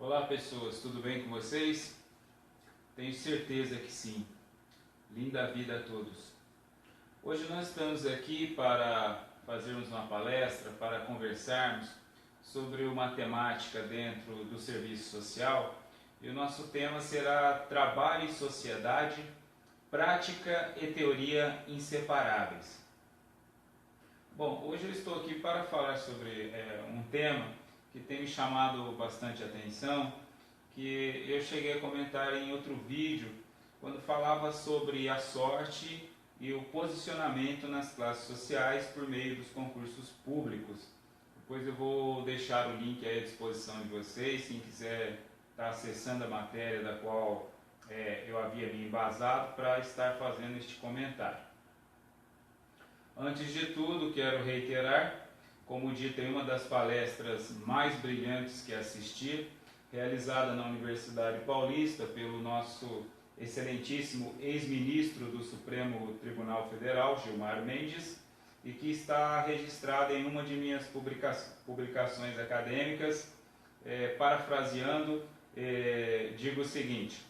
Olá pessoas, tudo bem com vocês? Tenho certeza que sim. Linda vida a todos. Hoje nós estamos aqui para fazermos uma palestra, para conversarmos sobre uma temática dentro do serviço social e o nosso tema será Trabalho e Sociedade, Prática e Teoria Inseparáveis. Bom, hoje eu estou aqui para falar sobre um tema que tem me chamado bastante atenção, que eu cheguei a comentar em outro vídeo, quando falava sobre a sorte e o posicionamento nas classes sociais por meio dos concursos públicos. Depois eu vou deixar o link aí à disposição de vocês, quem quiser estar acessando a matéria da qual eu havia me embasado para estar fazendo este comentário. Antes de tudo, quero reiterar, como dito em uma das palestras mais brilhantes que assisti, realizada na Universidade Paulista pelo nosso excelentíssimo ex-ministro do Supremo Tribunal Federal, Gilmar Mendes, e que está registrada em uma de minhas publicações acadêmicas, parafraseando, digo o seguinte: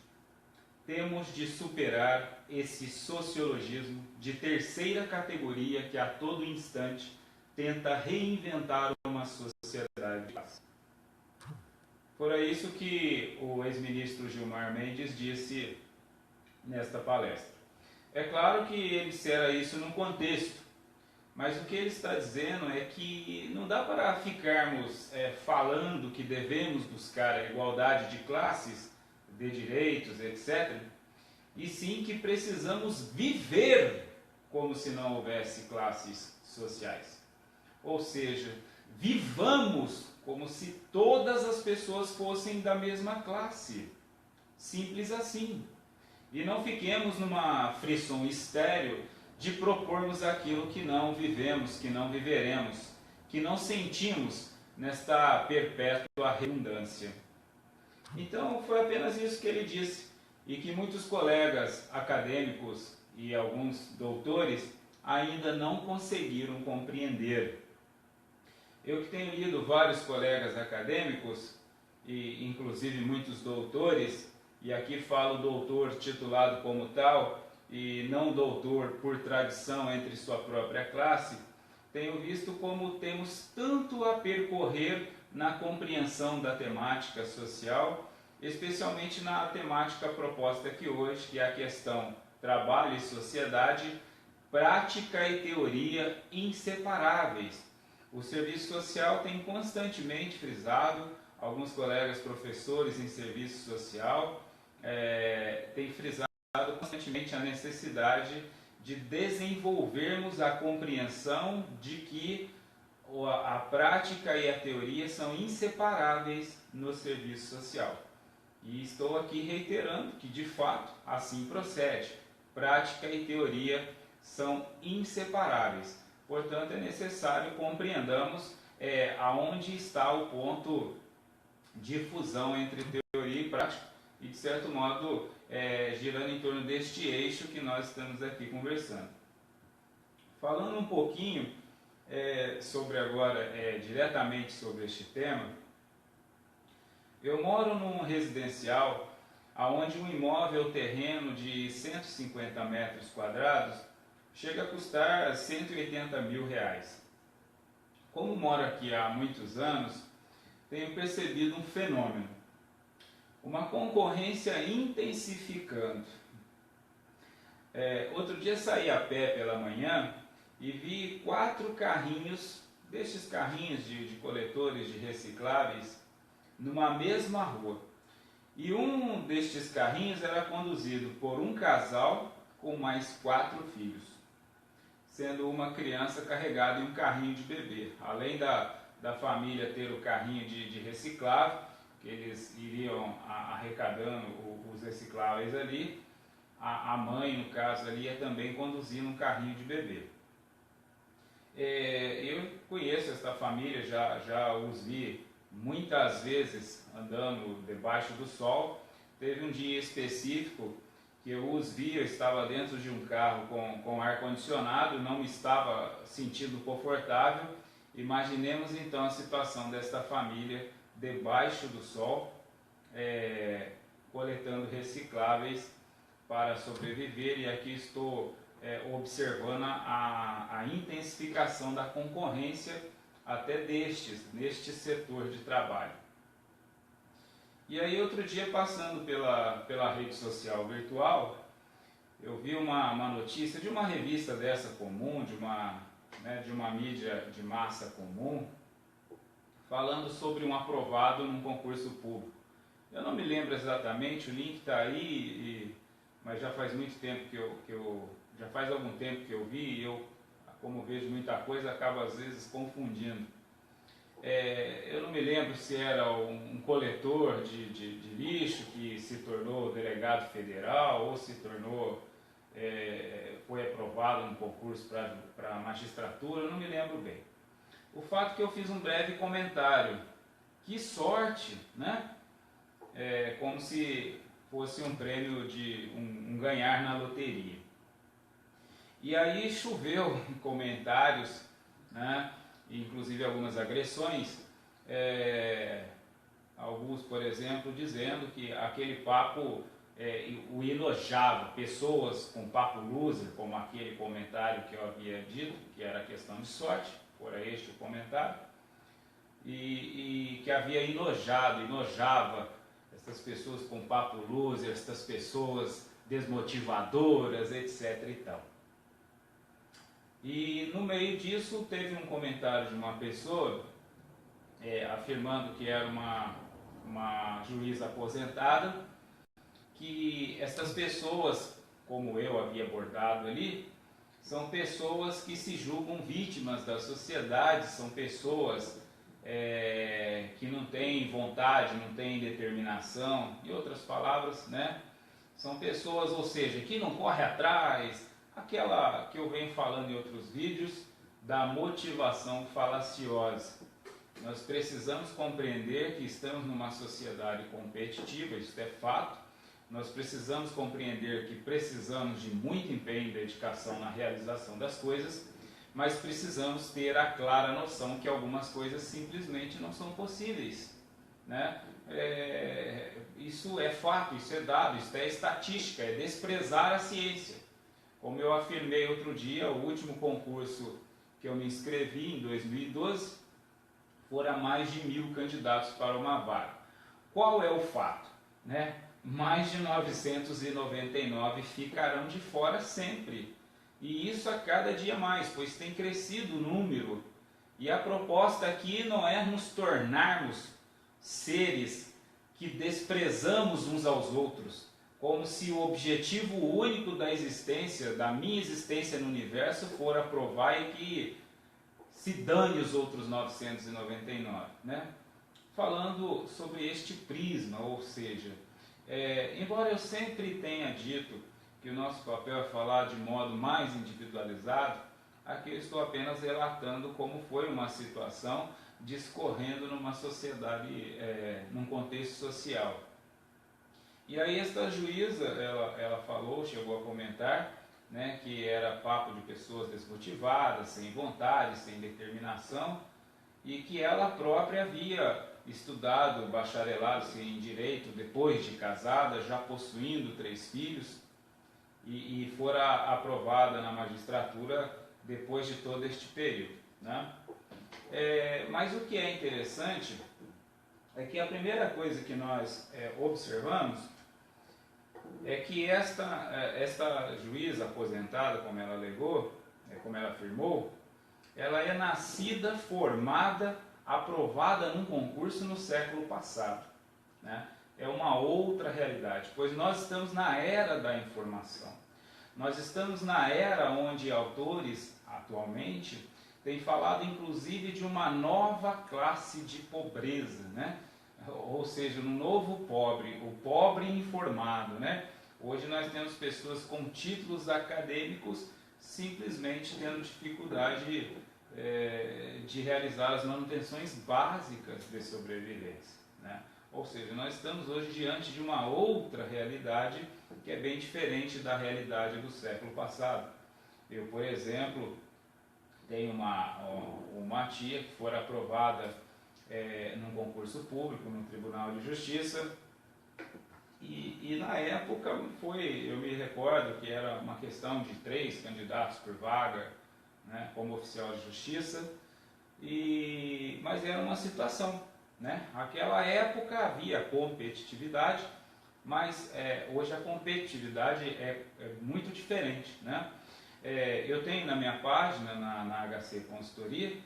temos de superar esse sociologismo de terceira categoria que a todo instante tenta reinventar uma sociedade de classe. Foi isso que o ex-ministro Gilmar Mendes disse nesta palestra. É claro que ele dissera isso num contexto, mas o que ele está dizendo é que não dá para ficarmos falando que devemos buscar a igualdade de classes, de direitos, etc., e sim que precisamos viver como se não houvesse classes sociais. Ou seja, vivamos como se todas as pessoas fossem da mesma classe. Simples assim. E não fiquemos numa frisson estéril de propormos aquilo que não vivemos, que não viveremos, que não sentimos nesta perpétua redundância. Então, foi apenas isso que ele disse, e que muitos colegas acadêmicos e alguns doutores ainda não conseguiram compreender. Eu que tenho lido vários colegas acadêmicos, e inclusive muitos doutores, e aqui falo doutor titulado como tal, e não doutor por tradição entre sua própria classe, tenho visto como temos tanto a percorrer na compreensão da temática social, especialmente na temática proposta aqui hoje, que é a questão trabalho e sociedade, prática e teoria inseparáveis. O serviço social tem constantemente frisado, alguns colegas professores em serviço social têm frisado constantemente a necessidade de desenvolvermos a compreensão de que a prática e a teoria são inseparáveis no serviço social. E estou aqui reiterando que, de fato, assim procede. Prática e teoria são inseparáveis. Portanto, é necessário compreendamos aonde está o ponto de fusão entre teoria e prática e, de certo modo, girando em torno deste eixo que nós estamos aqui conversando. Falando um pouquinho sobre agora, diretamente sobre este tema, eu moro num residencial onde um imóvel terreno de 150 metros quadrados chega a custar 180 mil reais. Como moro aqui há muitos anos, tenho percebido um fenômeno, uma concorrência intensificando. Outro dia saí a pé pela manhã e vi 4 carrinhos, destes carrinhos de coletores de recicláveis, numa mesma rua. E um destes carrinhos era conduzido por um casal com mais 4 filhos, sendo uma criança carregada em um carrinho de bebê. Além da família ter o carrinho de reciclável, que eles iriam arrecadando os recicláveis ali, a mãe, no caso ali, ia também conduzindo um carrinho de bebê. Eu conheço esta família, já os vi muitas vezes andando debaixo do sol. Teve um dia específico que eu os vi, eu estava dentro de um carro com ar-condicionado, não me estava sentindo confortável. Imaginemos então a situação desta família debaixo do sol, coletando recicláveis para sobreviver, e aqui estou observando a intensificação da concorrência até neste setor de trabalho. E aí outro dia, passando pela rede social virtual, eu vi uma notícia de uma revista dessa comum, de uma mídia de massa comum, falando sobre um aprovado num concurso público. Eu não me lembro exatamente, o link está aí, mas já faz muito tempo já faz algum tempo que eu vi, e eu, como vejo muita coisa, acabo às vezes confundindo. Eu não me lembro se era um coletor de lixo que se tornou delegado federal, ou se tornou, foi aprovado no concurso para a magistratura, eu não me lembro bem. O fato é que eu fiz um breve comentário. Que sorte, né? Como se fosse um prêmio de um ganhar na loteria. E aí choveu comentários, né? Inclusive algumas agressões, alguns, por exemplo, dizendo que aquele papo o enojava, pessoas com papo loser, como aquele comentário que eu havia dito, que era questão de sorte, fora este o comentário, e que havia enojava essas pessoas com papo loser, essas pessoas desmotivadoras, etc. e tal. E no meio disso teve um comentário de uma pessoa afirmando que era uma juíza aposentada, que essas pessoas, como eu havia abordado ali, são pessoas que se julgam vítimas da sociedade, são pessoas que não têm vontade, não têm determinação, em outras palavras, né? São pessoas, ou seja, que não correm atrás, aquela que eu venho falando em outros vídeos, da motivação falaciosa. Nós precisamos compreender que estamos numa sociedade competitiva, isso é fato. Nós precisamos compreender que precisamos de muito empenho e dedicação na realização das coisas, mas precisamos ter a clara noção que algumas coisas simplesmente não são possíveis, né? Isso é fato, isso é dado, isso é estatística, é desprezar a ciência. Como eu afirmei outro dia, o último concurso que eu me inscrevi, em 2012, foram mais de 1.000 candidatos para uma vaga. Qual é o fato, né? Mais de 999 ficarão de fora sempre. E isso a cada dia mais, pois tem crescido o número. E a proposta aqui não é nos tornarmos seres que desprezamos uns aos outros, como se o objetivo único da existência, da minha existência no universo, for aprovar e que se dane os outros 999, né? Falando sobre este prisma, ou seja, embora eu sempre tenha dito que o nosso papel é falar de modo mais individualizado, aqui eu estou apenas relatando como foi uma situação discorrendo numa sociedade, num contexto social. E aí esta juíza, ela falou, chegou a comentar, né, que era papo de pessoas desmotivadas, sem vontade, sem determinação, e que ela própria havia estudado bacharelado em Direito depois de casada, já possuindo 3 filhos, e fora aprovada na magistratura depois de todo este período, né? Mas o que é interessante é que a primeira coisa que nós observamos é que esta juíza aposentada, como ela alegou, como ela afirmou, ela é nascida, formada, aprovada num concurso no século passado, né? É uma outra realidade, pois nós estamos na era da informação. Nós estamos na era onde autores, atualmente, têm falado inclusive de uma nova classe de pobreza, né? Ou seja, um novo pobre, o pobre informado, né? Hoje nós temos pessoas com títulos acadêmicos simplesmente tendo dificuldade de realizar as manutenções básicas de sobrevivência, né? Ou seja, nós estamos hoje diante de uma outra realidade que é bem diferente da realidade do século passado. Eu, por exemplo, tenho uma tia que foi aprovada num concurso público, no Tribunal de Justiça, E na época eu me recordo que era uma questão de 3 candidatos por vaga, né, como oficial de justiça, mas era uma situação, né? Naquela época havia competitividade, mas hoje a competitividade é muito diferente, né? Eu tenho na minha página, na HC Consultoria,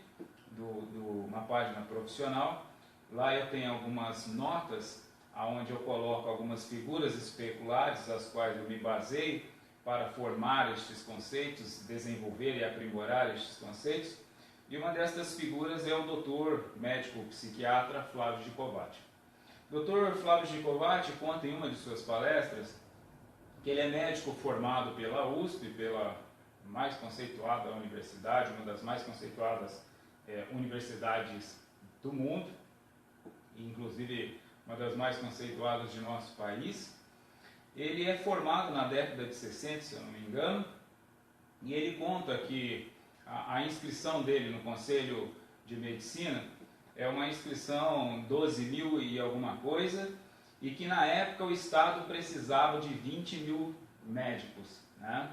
uma página profissional, lá eu tenho algumas notas onde eu coloco algumas figuras especulares, as quais eu me baseio para formar estes conceitos, desenvolver e aprimorar estes conceitos. E uma destas figuras é o doutor médico psiquiatra Flávio Gicovati. O doutor Flávio Gicovati conta em uma de suas palestras que ele é médico formado pela USP, pela mais conceituada universidade, uma das mais conceituadas universidades do mundo, inclusive uma das mais conceituadas de nosso país. Ele é formado na década de 60, se eu não me engano, e ele conta que a inscrição dele no Conselho de Medicina é uma inscrição 12 mil e alguma coisa, e que na época o Estado precisava de 20 mil médicos, né?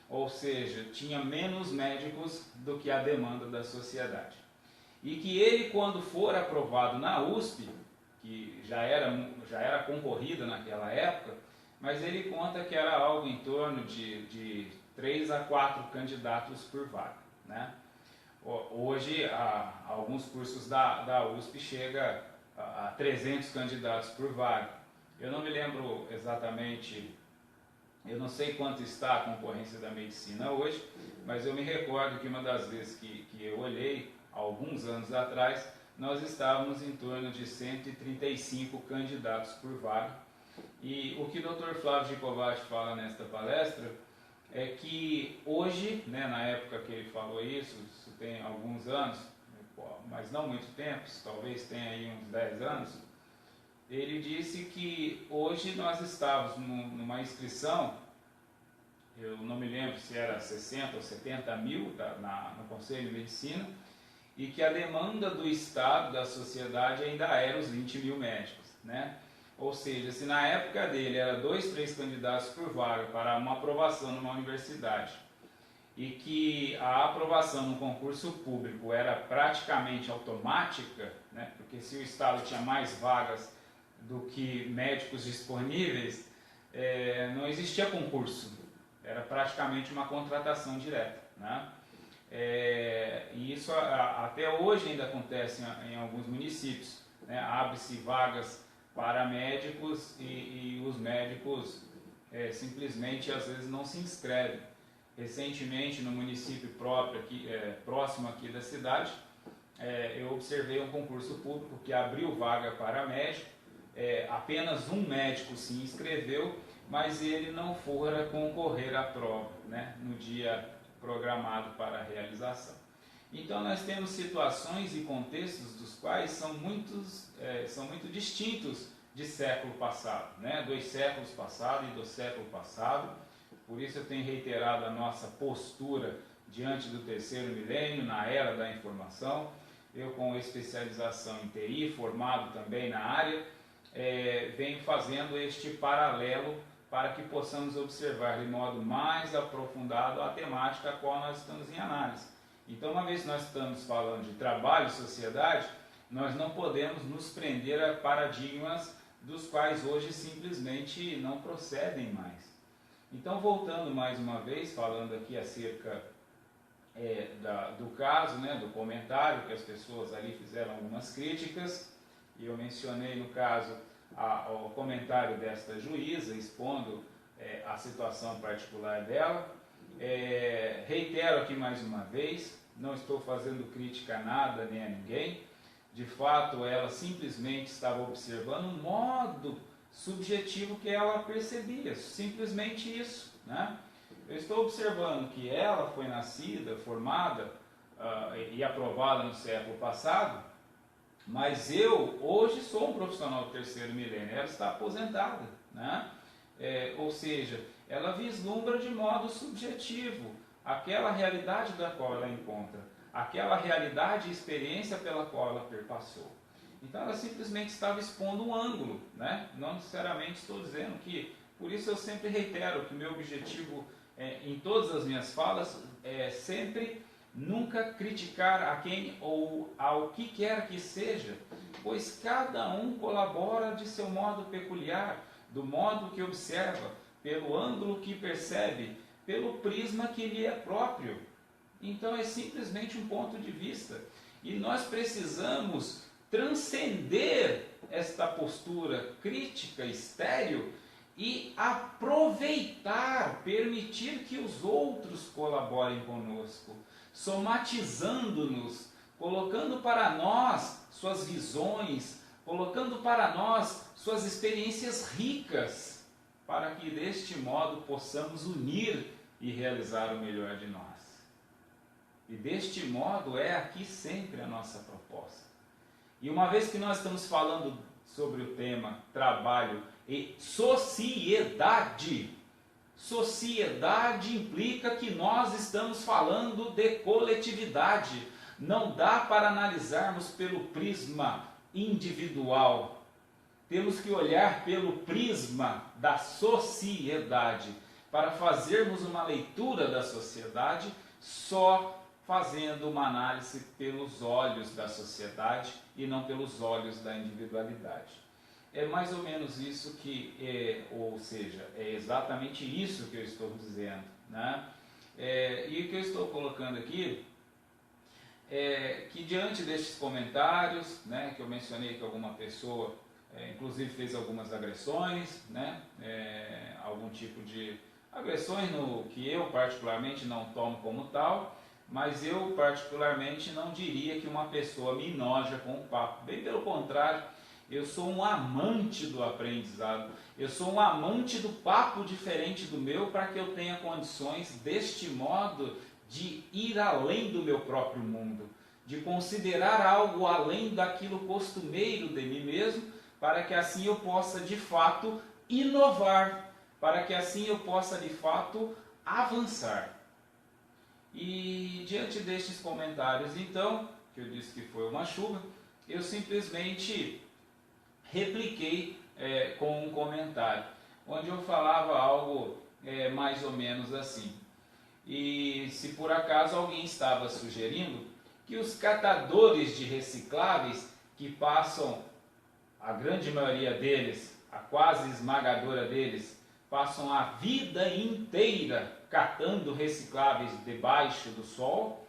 Ou seja, tinha menos médicos do que a demanda da sociedade. E que ele, quando for aprovado na USP, que já era concorrida naquela época, mas ele conta que era algo em torno de 3 a 4 candidatos por vaga, né? Hoje, alguns cursos da USP chega a 300 candidatos por vaga. Eu não me lembro exatamente, eu não sei quanto está a concorrência da medicina hoje, mas eu me recordo que uma das vezes que eu olhei, alguns anos atrás, nós estávamos em torno de 135 candidatos por vaga. E o que o Dr. Flávio Gicovati fala nesta palestra é que hoje, né, na época que ele falou isso tem alguns anos, mas não muito tempo, talvez tenha aí uns 10 anos, ele disse que hoje nós estávamos numa inscrição, eu não me lembro se era 60 ou 70 mil no Conselho de Medicina, e que a demanda do Estado, da sociedade, ainda era os 20 mil médicos, né? Ou seja, se na época dele era 2, 3 candidatos por vaga para uma aprovação numa universidade, e que a aprovação no concurso público era praticamente automática, né? Porque se o Estado tinha mais vagas do que médicos disponíveis, não existia concurso, era praticamente uma contratação direta, né? E isso até hoje ainda acontece em alguns municípios, né? Abre-se vagas para médicos e os médicos simplesmente às vezes não se inscrevem. Recentemente no município próximo aqui da cidade, eu observei um concurso público que abriu vaga para médico, apenas um médico se inscreveu, mas ele não fora concorrer à prova, né, no dia programado para a realização. Então nós temos situações e contextos dos quais são muito distintos de século passado, né? 2 séculos passados e do século passado. Por isso eu tenho reiterado a nossa postura diante do terceiro milênio, na era da informação. Eu, com especialização em TI, formado também na área, venho fazendo este paralelo para que possamos observar de modo mais aprofundado a temática a qual nós estamos em análise. Então, uma vez que nós estamos falando de trabalho e sociedade, nós não podemos nos prender a paradigmas dos quais hoje simplesmente não procedem mais. Então, voltando mais uma vez, falando aqui acerca do caso, né, do comentário, que as pessoas ali fizeram algumas críticas, e eu mencionei no caso o comentário desta juíza, expondo a situação particular dela. Reitero aqui mais uma vez, não estou fazendo crítica a nada nem a ninguém. De fato, ela simplesmente estava observando um modo subjetivo que ela percebia, simplesmente isso, né? Eu estou observando que ela foi nascida, formada e aprovada no século passado, mas eu hoje sou um profissional do terceiro milênio, ela está aposentada, né? Ou seja, ela vislumbra de modo subjetivo aquela realidade da qual ela encontra, aquela realidade e experiência pela qual ela perpassou. Então ela simplesmente estava expondo um ângulo, né? Não necessariamente estou dizendo que, por isso eu sempre reitero que o meu objetivo em todas as minhas falas é sempre nunca criticar a quem ou ao que quer que seja, pois cada um colabora de seu modo peculiar, do modo que observa, pelo ângulo que percebe, pelo prisma que lhe é próprio. Então é simplesmente um ponto de vista. E nós precisamos transcender esta postura crítica, estéril, e aproveitar, permitir que os outros colaborem conosco, somatizando-nos, colocando para nós suas visões, colocando para nós suas experiências ricas, para que deste modo possamos unir e realizar o melhor de nós. E deste modo é aqui sempre a nossa proposta. E uma vez que nós estamos falando sobre o tema trabalho e sociedade, sociedade implica que nós estamos falando de coletividade. Não dá para analisarmos pelo prisma individual. Temos que olhar pelo prisma da sociedade, para fazermos uma leitura da sociedade só fazendo uma análise pelos olhos da sociedade e não pelos olhos da individualidade. É mais ou menos isso que, ou seja, é exatamente isso que eu estou dizendo, né? E o que eu estou colocando aqui é que diante destes comentários, né, que eu mencionei que alguma pessoa, inclusive fez algumas agressões, né, algum tipo de agressões no que eu particularmente não tomo como tal, mas eu particularmente não diria que uma pessoa me enoja com o papo, bem pelo contrário, eu sou um amante do aprendizado, eu sou um amante do papo diferente do meu, para que eu tenha condições deste modo de ir além do meu próprio mundo, de considerar algo além daquilo costumeiro de mim mesmo, para que assim eu possa de fato inovar, para que assim eu possa de fato avançar. E diante destes comentários, então, que eu disse que foi uma chuva, eu simplesmente repliquei com um comentário, onde eu falava algo mais ou menos assim. E se por acaso alguém estava sugerindo que os catadores de recicláveis, que passam, a grande maioria deles, a quase esmagadora deles, passam a vida inteira catando recicláveis debaixo do sol,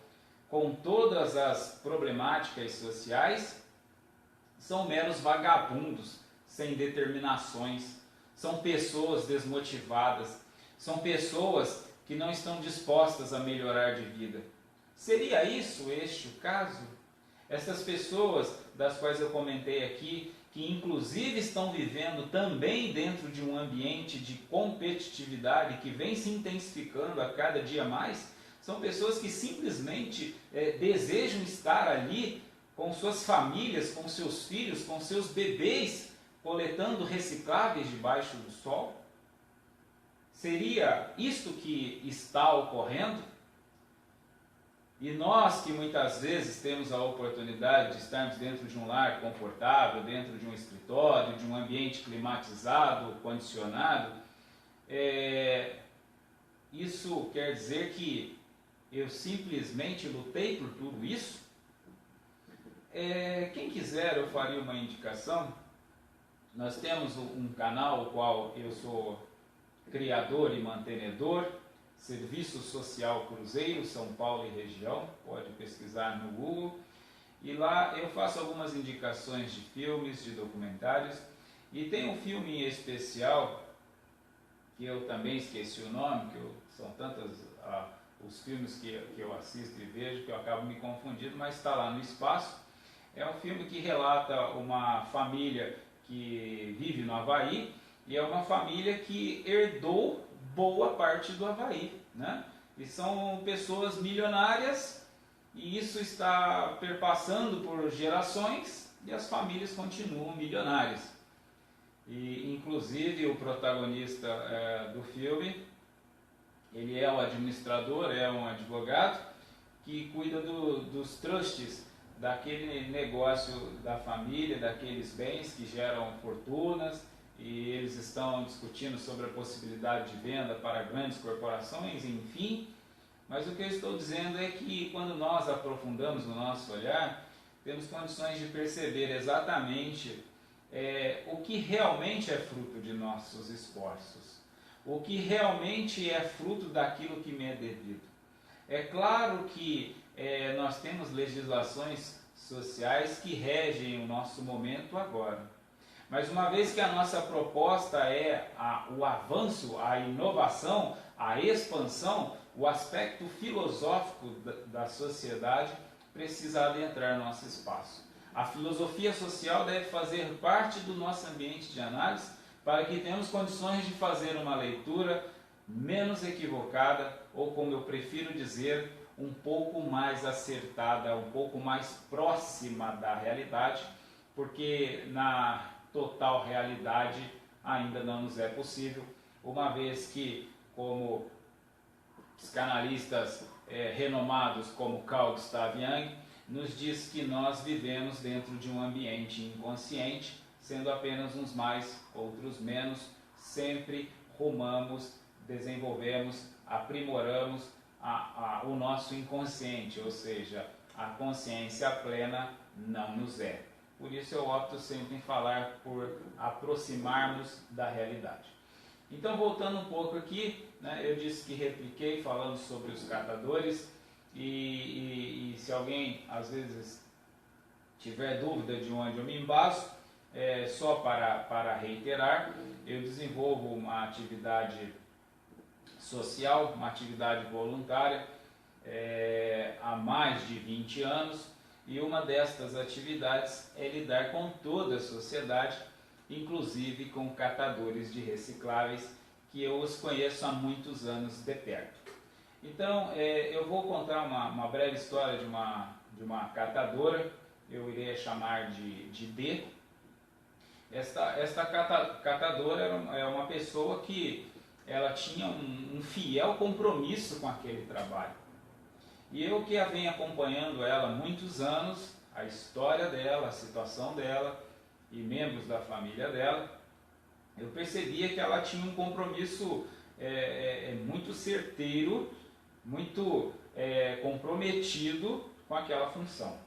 com todas as problemáticas sociais, são meros vagabundos, sem determinações, são pessoas desmotivadas, são pessoas que não estão dispostas a melhorar de vida. Seria isso este o caso? Essas pessoas das quais eu comentei aqui, que inclusive estão vivendo também dentro de um ambiente de competitividade que vem se intensificando a cada dia mais, são pessoas que simplesmente desejam estar ali com suas famílias, com seus filhos, com seus bebês, coletando recicláveis debaixo do sol? Seria isto que está ocorrendo? E nós que muitas vezes temos a oportunidade de estarmos dentro de um lar confortável, dentro de um escritório, de um ambiente climatizado, condicionado, isso quer dizer que eu simplesmente lutei por tudo isso? Quem quiser, eu faria uma indicação. Nós temos um canal, o qual eu sou criador e mantenedor, Serviço Social Cruzeiro, São Paulo e região, pode pesquisar no Google, e lá eu faço algumas indicações de filmes, de documentários, e tem um filme em especial, que eu também esqueci o nome, são tantos os filmes que eu assisto e vejo, que eu acabo me confundindo, mas está lá no espaço. É um filme que relata uma família que vive no Havaí, e é uma família que herdou boa parte do Havaí, né? E são pessoas milionárias, e isso está perpassando por gerações, e as famílias continuam milionárias. E inclusive o protagonista do filme, ele é o administrador, é um advogado que cuida dos trusts daquele negócio da família, daqueles bens que geram fortunas, e eles estão discutindo sobre a possibilidade de venda para grandes corporações, enfim. Mas o que eu estou dizendo é que quando nós aprofundamos o nosso olhar, temos condições de perceber exatamente o que realmente é fruto de nossos esforços, o que realmente é fruto daquilo que me é devido. É claro que nós temos legislações sociais que regem o nosso momento agora. Mas uma vez que a nossa proposta é o avanço, a inovação, a expansão, o aspecto filosófico da sociedade precisa adentrar nosso espaço. A filosofia social deve fazer parte do nosso ambiente de análise para que tenhamos condições de fazer uma leitura menos equivocada, ou como eu prefiro dizer, um pouco mais acertada, um pouco mais próxima da realidade, porque na total realidade ainda não nos é possível, uma vez que, como psicanalistas renomados como Carl Gustav Jung, nos diz que nós vivemos dentro de um ambiente inconsciente, sendo apenas uns mais, outros menos, sempre rumamos, desenvolvemos, aprimoramos o nosso inconsciente, ou seja, a consciência plena não nos é. Por isso eu opto sempre em falar por aproximarmos da realidade. Então, voltando um pouco aqui, né, eu disse que repliquei falando sobre os catadores, e se alguém às vezes tiver dúvida de onde eu me embaso, só para reiterar, eu desenvolvo uma atividade social, uma atividade voluntária há mais de 20 anos, e uma destas atividades é lidar com toda a sociedade, inclusive com catadores de recicláveis, que eu os conheço há muitos anos de perto. Então, eu vou contar uma breve história de uma catadora, eu irei chamar de D. Esta catadora é uma pessoa que ela tinha um fiel compromisso com aquele trabalho. E eu que a venho acompanhando ela há muitos anos, a história dela, a situação dela e membros da família dela, eu percebia que ela tinha um compromisso muito certeiro, muito comprometido com aquela função.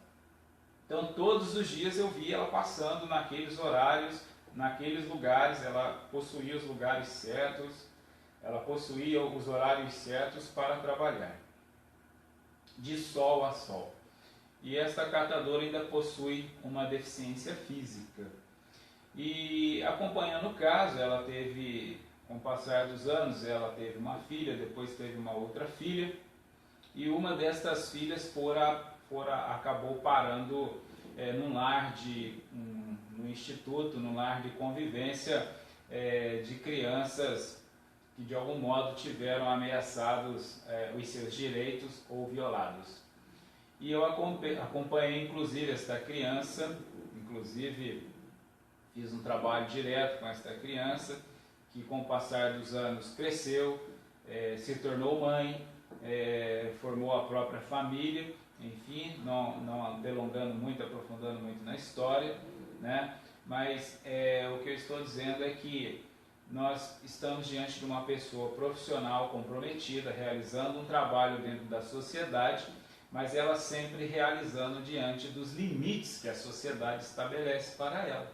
Então todos os dias eu via ela passando naqueles horários, naqueles lugares, ela possuía os lugares certos, ela possuía os horários certos para trabalhar, de sol a sol. E esta catadora ainda possui uma deficiência física. E acompanhando o caso, ela teve, com o passar dos anos, ela teve uma filha, depois teve uma outra filha, e uma destas filhas acabou parando num lar no instituto, num lar de convivência de crianças que de algum modo tiveram ameaçados os seus direitos ou violados. E eu acompanhei inclusive esta criança, inclusive fiz um trabalho direto com esta criança, que com o passar dos anos cresceu, se tornou mãe, formou a própria família, enfim, não delongando muito, aprofundando muito na história, né? Mas o que eu estou dizendo é que nós estamos diante de uma pessoa profissional comprometida, realizando um trabalho dentro da sociedade, mas ela sempre realizando diante dos limites que a sociedade estabelece para ela.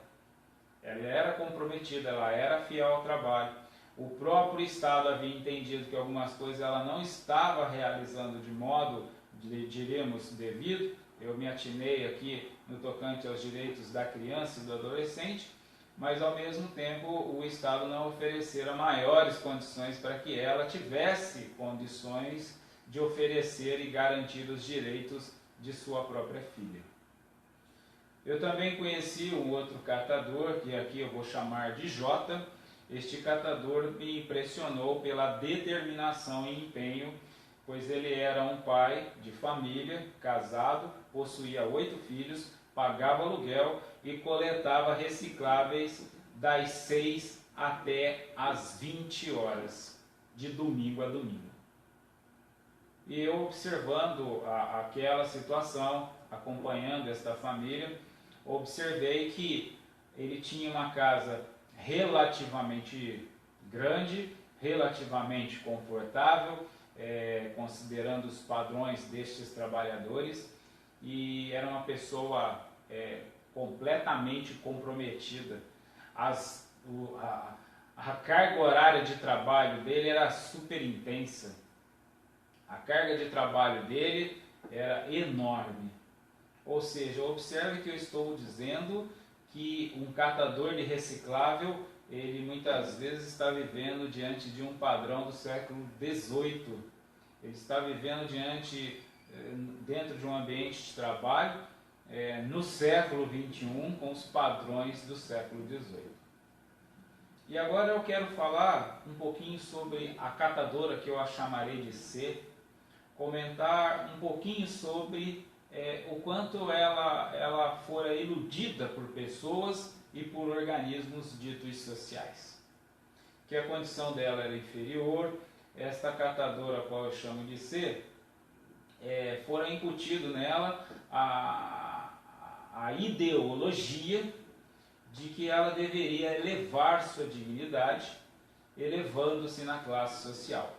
Ela era comprometida, ela era fiel ao trabalho. O próprio Estado havia entendido que algumas coisas ela não estava realizando de modo, diremos, devido. Eu me atinei aqui no tocante aos direitos da criança e do adolescente, mas ao mesmo tempo o Estado não oferecera maiores condições para que ela tivesse condições de oferecer e garantir os direitos de sua própria filha. Eu também conheci um outro catador, que aqui eu vou chamar de J. Este catador me impressionou pela determinação e empenho, pois ele era um pai de família, casado, possuía 8 filhos, pagava aluguel e coletava recicláveis das 6 até as 20 horas, de domingo a domingo. E eu observando aquela situação, acompanhando esta família, observei que ele tinha uma casa relativamente grande, relativamente confortável, considerando os padrões destes trabalhadores, e era uma pessoa completamente comprometida. A carga horária de trabalho dele era super intensa. A carga de trabalho dele era enorme. Ou seja, observe que eu estou dizendo que um catador de reciclável, ele muitas vezes está vivendo diante de um padrão do século XVIII. Ele está vivendo dentro de um ambiente de trabalho no século XXI, com os padrões do século XVIII. E agora eu quero falar um pouquinho sobre a catadora que eu a chamarei de C, comentar um pouquinho sobre o quanto ela fora iludida por pessoas e por organismos ditos sociais. Que a condição dela era inferior, esta catadora, a qual eu chamo de C, fora incutido nela a ideologia de que ela deveria elevar sua dignidade, elevando-se na classe social,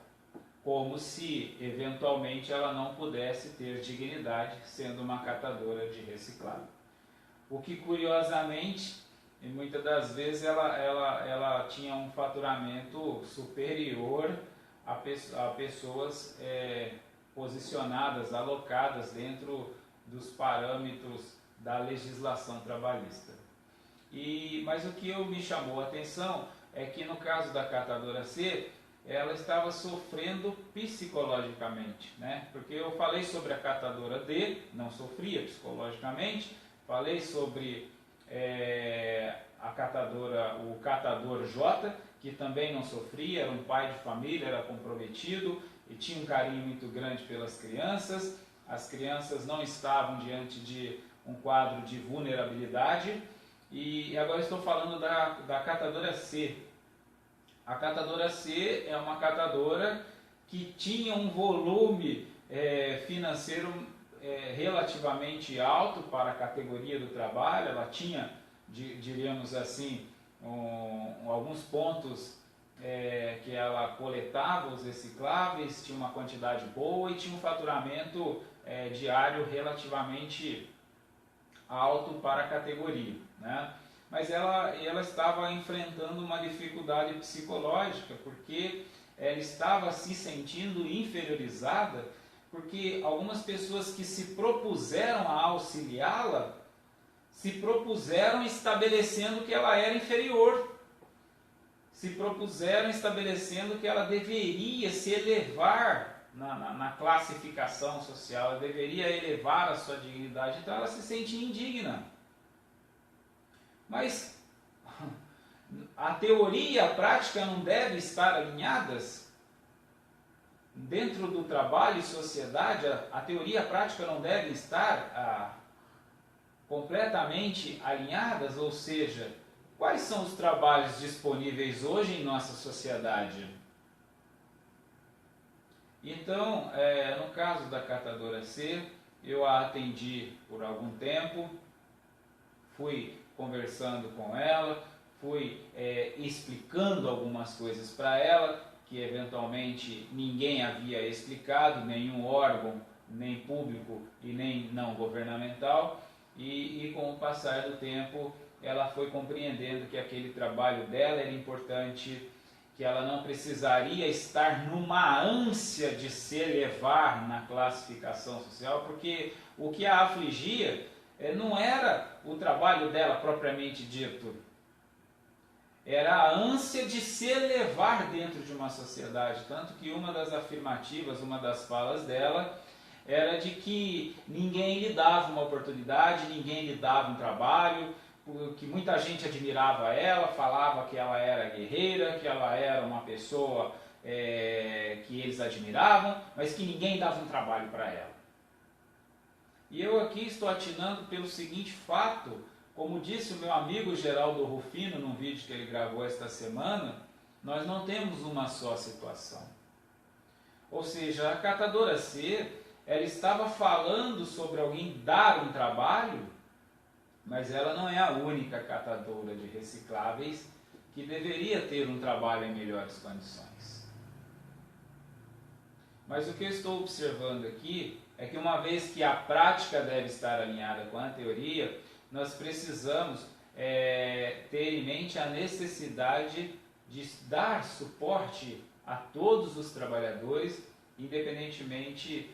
como se eventualmente ela não pudesse ter dignidade sendo uma catadora de reciclável. O que curiosamente, e muitas das vezes ela tinha um faturamento superior a pessoas posicionadas, alocadas dentro dos parâmetros da legislação trabalhista. Mas o que me chamou a atenção é que no caso da catadora C, ela estava sofrendo psicologicamente, né? Porque eu falei sobre a catadora D, não sofria psicologicamente, falei sobre o catador J, que também não sofria, era um pai de família, era comprometido e tinha um carinho muito grande pelas crianças. As crianças não estavam diante de um quadro de vulnerabilidade. E agora estou falando da catadora C. A catadora C é uma catadora que tinha um volume financeiro relativamente alto para a categoria do trabalho. Ela tinha, diríamos assim, alguns pontos que ela coletava os recicláveis, tinha uma quantidade boa e tinha um faturamento diário relativamente alto para a categoria, né? Mas ela estava enfrentando uma dificuldade psicológica, porque ela estava se sentindo inferiorizada, porque algumas pessoas que se propuseram a auxiliá-la, se propuseram estabelecendo que ela era inferior, se propuseram estabelecendo que ela deveria se elevar na classificação social, ela deveria elevar a sua dignidade, então ela se sente indigna. Mas a teoria e a prática não devem estar alinhadas? Dentro do trabalho e sociedade, a teoria e a prática não devem estar completamente alinhadas? Ou seja, quais são os trabalhos disponíveis hoje em nossa sociedade? Então, no caso da catadora C, eu a atendi por algum tempo, fui conversando com ela, fui explicando algumas coisas para ela, que eventualmente ninguém havia explicado, nenhum órgão, nem público e nem não governamental, e com o passar do tempo ela foi compreendendo que aquele trabalho dela era importante, que ela não precisaria estar numa ânsia de se elevar na classificação social, porque o que a afligia não era o trabalho dela propriamente dito, era a ânsia de se elevar dentro de uma sociedade, tanto que uma das afirmativas, uma das falas dela, era de que ninguém lhe dava uma oportunidade, ninguém lhe dava um trabalho, que muita gente admirava ela, falava que ela era guerreira, que ela era uma pessoa que eles admiravam, mas que ninguém dava um trabalho para ela. E eu aqui estou atinando pelo seguinte fato, como disse o meu amigo Geraldo Rufino num vídeo que ele gravou esta semana, nós não temos uma só situação. Ou seja, a catadora C, ela estava falando sobre alguém dar um trabalho, mas ela não é a única catadora de recicláveis que deveria ter um trabalho em melhores condições. Mas o que eu estou observando aqui é que, uma vez que a prática deve estar alinhada com a teoria, nós precisamos ter em mente a necessidade de dar suporte a todos os trabalhadores, independentemente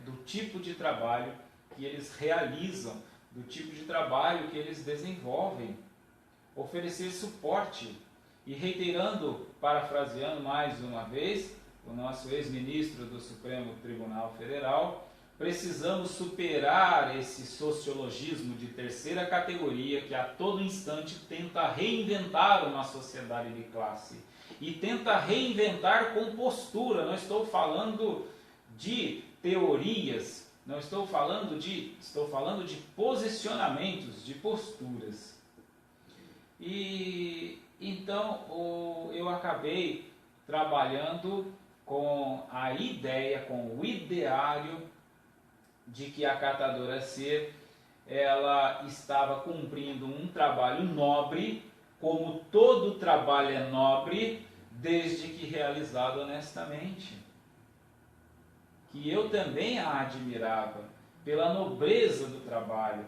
do tipo de trabalho que eles realizam, do tipo de trabalho que eles desenvolvem. Oferecer suporte. E reiterando, parafraseando mais uma vez, o nosso ex-ministro do Supremo Tribunal Federal, precisamos superar esse sociologismo de terceira categoria que a todo instante tenta reinventar uma sociedade de classe. E tenta reinventar com postura. Não estou falando de teorias, estou falando de posicionamentos, de posturas. E então eu acabei trabalhando com a ideia, com o ideário de que a catadora C, ela estava cumprindo um trabalho nobre, como todo trabalho é nobre, desde que realizado honestamente. Que eu também a admirava pela nobreza do trabalho,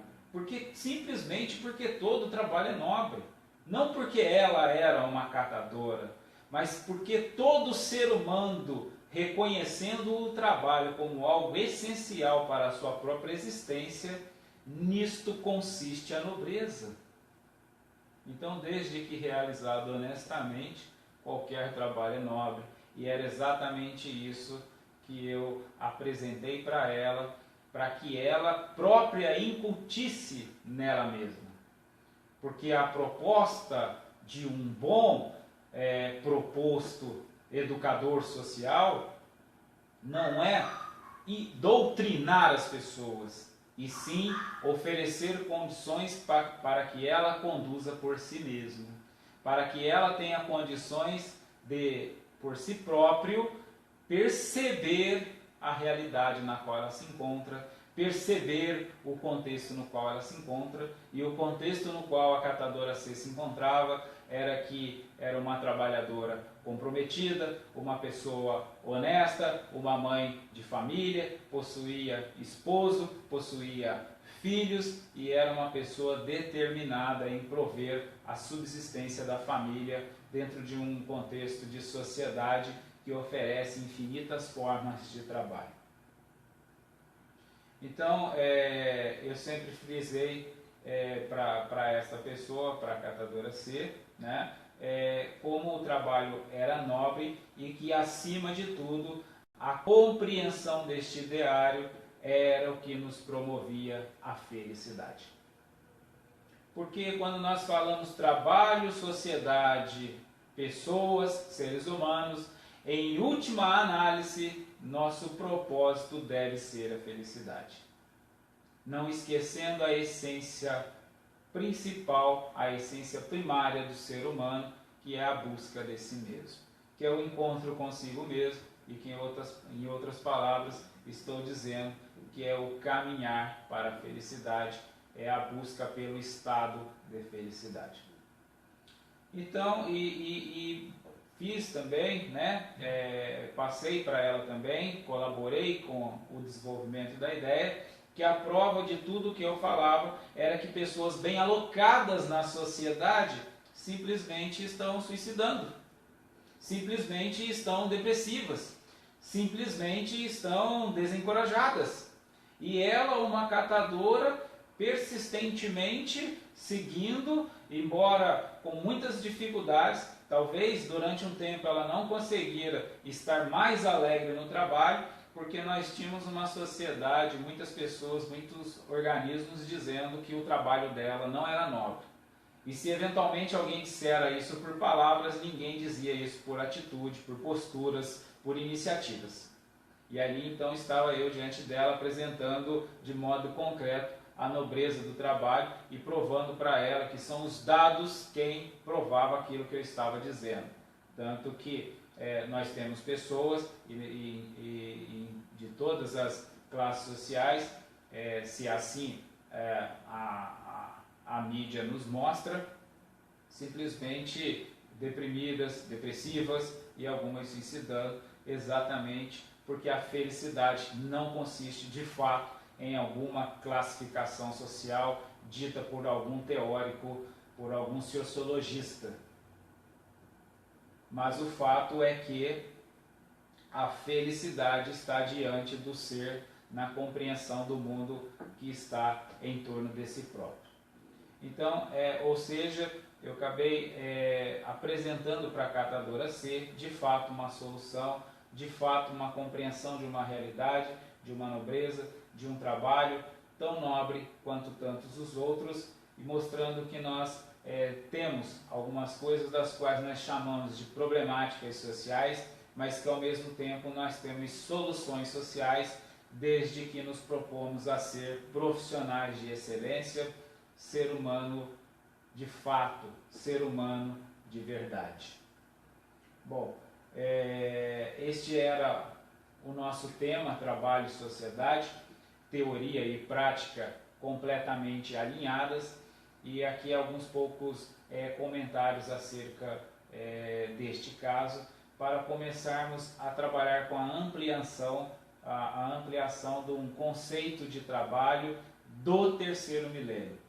simplesmente porque todo trabalho é nobre. Não porque ela era uma catadora, mas porque todo ser humano, reconhecendo o trabalho como algo essencial para a sua própria existência, nisto consiste a nobreza. Então, desde que realizado honestamente, qualquer trabalho é nobre. E era exatamente isso que eu apresentei para ela, para que ela própria incutisse nela mesma. Porque a proposta de um bom proposto educador social não é doutrinar as pessoas, e sim oferecer condições para que ela conduza por si mesma, para que ela tenha condições de, por si próprio, perceber a realidade na qual ela se encontra, perceber o contexto no qual ela se encontra. E o contexto no qual a catadora C se encontrava era que era uma trabalhadora comprometida, uma pessoa honesta, uma mãe de família, possuía esposo, possuía filhos e era uma pessoa determinada em prover a subsistência da família dentro de um contexto de sociedade que oferece infinitas formas de trabalho. Então, eu sempre frisei para essa pessoa, para a catadora C, né, como o trabalho era nobre e que, acima de tudo, a compreensão deste ideário era o que nos promovia a felicidade. Porque quando nós falamos trabalho, sociedade, pessoas, seres humanos, em última análise, nosso propósito deve ser a felicidade. Não esquecendo a essência principal, a essência primária do ser humano, que é a busca de si mesmo, que é o encontro consigo mesmo, e que em outras palavras estou dizendo que é o caminhar para a felicidade, é a busca pelo estado de felicidade. Então, fiz também, passei para ela também, colaborei com o desenvolvimento da ideia, que a prova de tudo que eu falava era que pessoas bem alocadas na sociedade simplesmente estão suicidando, simplesmente estão depressivas, simplesmente estão desencorajadas. E ela, uma catadora, persistentemente seguindo, embora com muitas dificuldades, talvez durante um tempo ela não conseguira estar mais alegre no trabalho, porque nós tínhamos uma sociedade, muitas pessoas, muitos organismos dizendo que o trabalho dela não era nobre. E se eventualmente alguém dissera isso por palavras, ninguém dizia isso por atitude, por posturas, por iniciativas. E ali então estava eu diante dela apresentando de modo concreto a nobreza do trabalho e provando para ela que são os dados quem provava aquilo que eu estava dizendo. Tanto que nós temos pessoas de todas as classes sociais, se assim a mídia nos mostra, simplesmente deprimidas, depressivas e algumas suicidando, exatamente porque a felicidade não consiste de fato em alguma classificação social dita por algum teórico, por algum sociologista. Mas o fato é que a felicidade está diante do ser na compreensão do mundo que está em torno desse próprio. Então, ou seja, eu acabei apresentando para a catadora C, de fato, uma solução, de fato, uma compreensão de uma realidade, de uma nobreza, de um trabalho tão nobre quanto tantos os outros, e mostrando que nós temos algumas coisas das quais nós chamamos de problemáticas sociais, mas que ao mesmo tempo nós temos soluções sociais, desde que nos propomos a ser profissionais de excelência, ser humano de fato, ser humano de verdade. Bom, este era o nosso tema, trabalho e sociedade, teoria e prática completamente alinhadas, e aqui alguns poucos comentários acerca deste caso, para começarmos a trabalhar com a ampliação de um conceito de trabalho do terceiro milênio.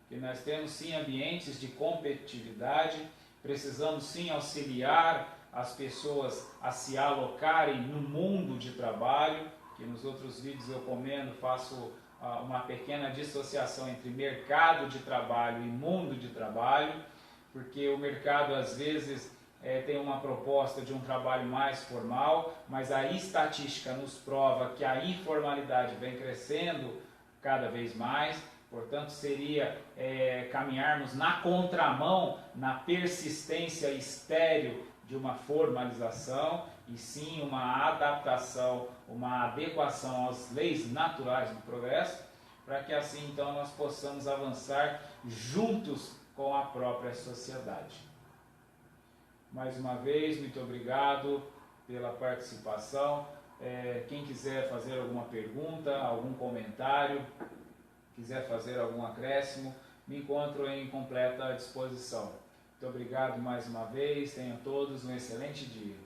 Que nós temos sim ambientes de competitividade, precisamos sim auxiliar as pessoas a se alocarem no mundo de trabalho, que nos outros vídeos eu comento, faço uma pequena dissociação entre mercado de trabalho e mundo de trabalho, porque o mercado às vezes tem uma proposta de um trabalho mais formal, mas a estatística nos prova que a informalidade vem crescendo cada vez mais. Portanto, seria caminharmos na contramão, na persistência estéril de uma formalização, e sim uma adaptação, uma adequação às leis naturais do progresso, para que assim então nós possamos avançar juntos com a própria sociedade. Mais uma vez, muito obrigado pela participação. Quem quiser fazer alguma pergunta, algum comentário, quiser fazer algum acréscimo, me encontro em completa disposição. Muito obrigado mais uma vez, tenham todos um excelente dia.